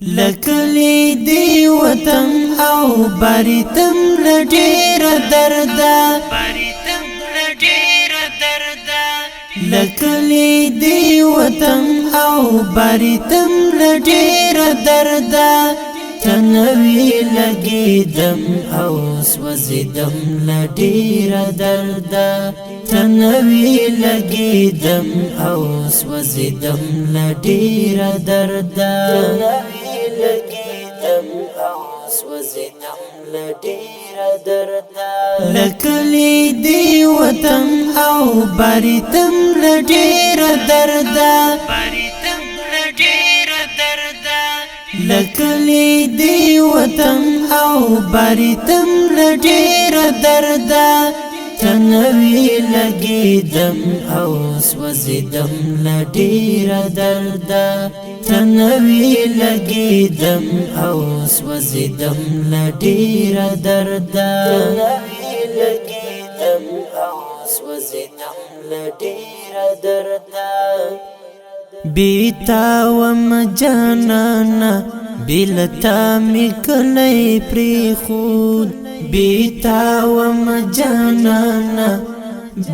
لکلی دی وطن او باریتم لډیر دردا لکلی دی وطن او باریتم لډیر دردا تنوی لګیدم او سوځیدم لډیر دردا تنوی لګیدم او سوځیدم لډیر دردا لکلی دی وطن او باریتم لډیر دردا لکلی دی وطن او باریتم لډیر دردا تنوی لګیدم او سوځیدم لډیر دردا تنوی لګیدم او سوځیدم لډیر دردا تنوی لګیدم او سوځیدم لډیر دردا بیتا وم جانانا بلتا مکلی پری خود بیتا وم جانانا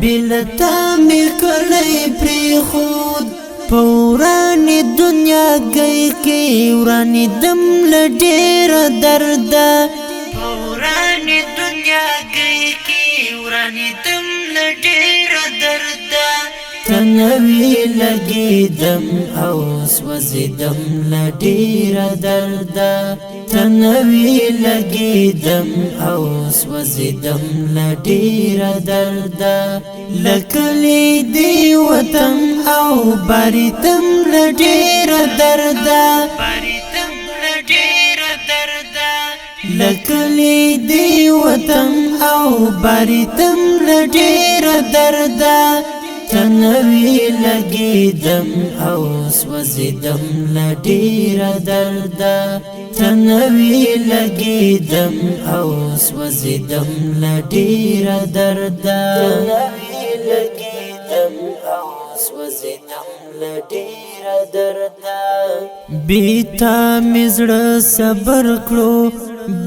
بلتا مکلی پری خود پورانی دنیا گئی کی ورانی دم لډیر دردا پورانی دنیا گئی کی ورانی دم لډیر دردا تنوی لګیدم او سوځیدم لډیر دردا تنوی لګیدم او سوځیدم لډیر دردا لکلی دی وطن او باریتم لډیر دردا لکلی دی وطن او باریتم لډیر دردا تنوی لګیدم او سوځیدم لډیر دردا تنوی لګیدم او سوځیدم لډیر دردا تنوی لګیدم او سوځیدم لډیر دردا بیتا مزړه صبر کړو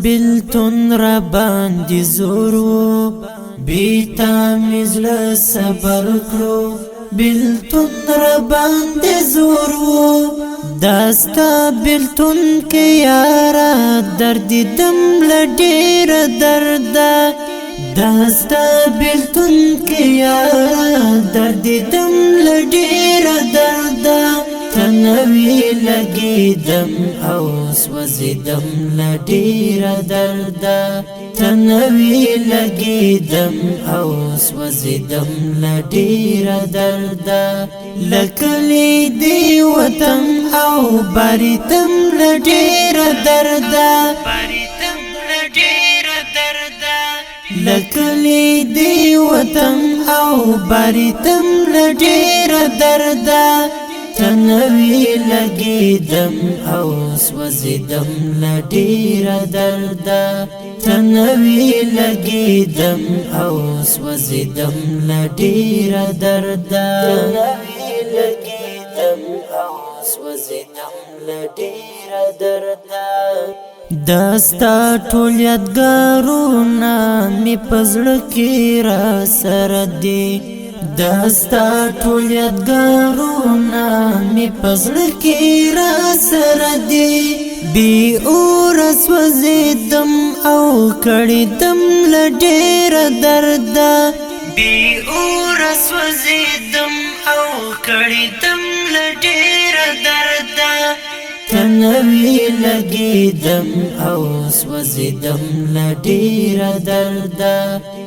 بلتون را باندې زورو بیتا مزړه صبر کړو بلتون را باندې زورو داستا بلتون کې یارا درد دم لډیر دردا داستا بلتون کې یارا درد دم لډیر دردا تنوی لګیدم او سوځیدم لډیر دردا تنوی لګیدم او سوځیدم لډیر دردا لکلی دی وطن او باریتم لډیر دردا لکلی دی وطن او باریتم لډیر دردا تنوی لګیدم او سوځیدم لډیر دردا تنوی لګیدم او سوځیدم لډیر دردا تنوی لګیدم او سوځیدم لډیر دردا داستا ټول یادګارونه می پزړه کې را سره دي داستا ټول یادګارونه می پزړه کې را سره دي بی اور سوځیدم او کړیدم لډیر دردا بی اور سوځیدم او کړیدم لډیر دردا تنوی لګیدم او سوځیدم لډیر دردا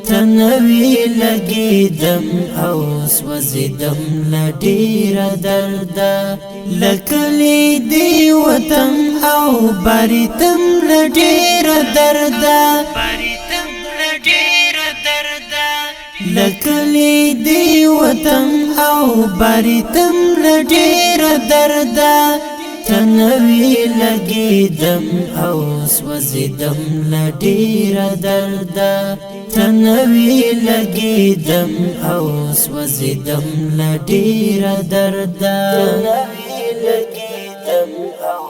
تنوی لګیدم او سوځیدم لډیر دردا لکلی دی وطن او باریتم لډیر دردا لکلی دی وطن او باریتم لډیر دردا تنوی لګیدم او سوځیدم لډیر دردا تنوی لګیدم او سوځیدم لډیر دردا تنوی لګیدم او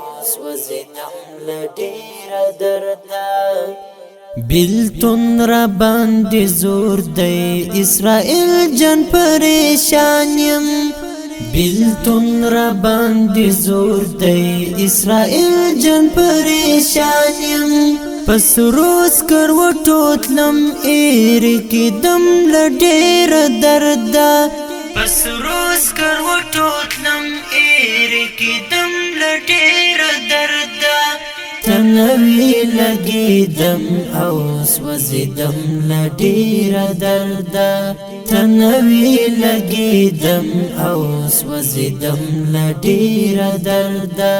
سوزدم لډیر دردا بیلتون را باندې زور دی اسرائیل جان پریشان یم بیلتون را باندې زور دی اسرائیل جان پریشان یم پس روز کروټو تلم ایر کېدم لډیر دردا پس روز کروټو تلم ایر کېدم لډیر دردا تنوی لګیدم او سوځیدم لډیر دردا تنوی لګیدم او سوځیدم لډیر دردا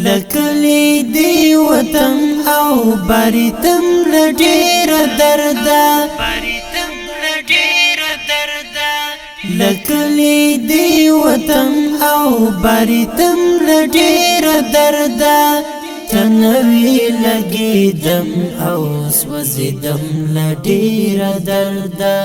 لکلی دی وطن او باریتم لډیر دردا باریتم لډیر دردا لکلی دی وطن او باریتم لډیر دردا تنوی لګیدم او سوځیدم لډیر دردا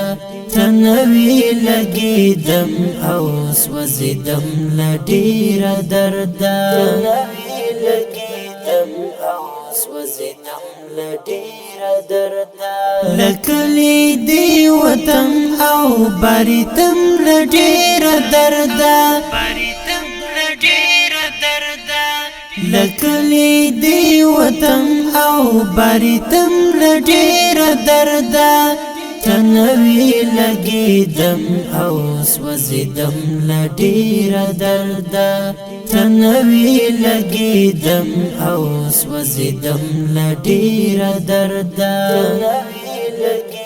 تنوی لګیدم او سوځیدم لډیر دردا تنوی لګیدم او سوځیدم لډیر دردا لکلی دی وطن او باریتم لډیر دردا باریتم لډیر دردا لکلی دی وطن او باریتم لډیر دردا تنوی لګیدم او سوځیدم لډیر دردا تنوی لګیدم او سوځیدم لډیر دردا تنوی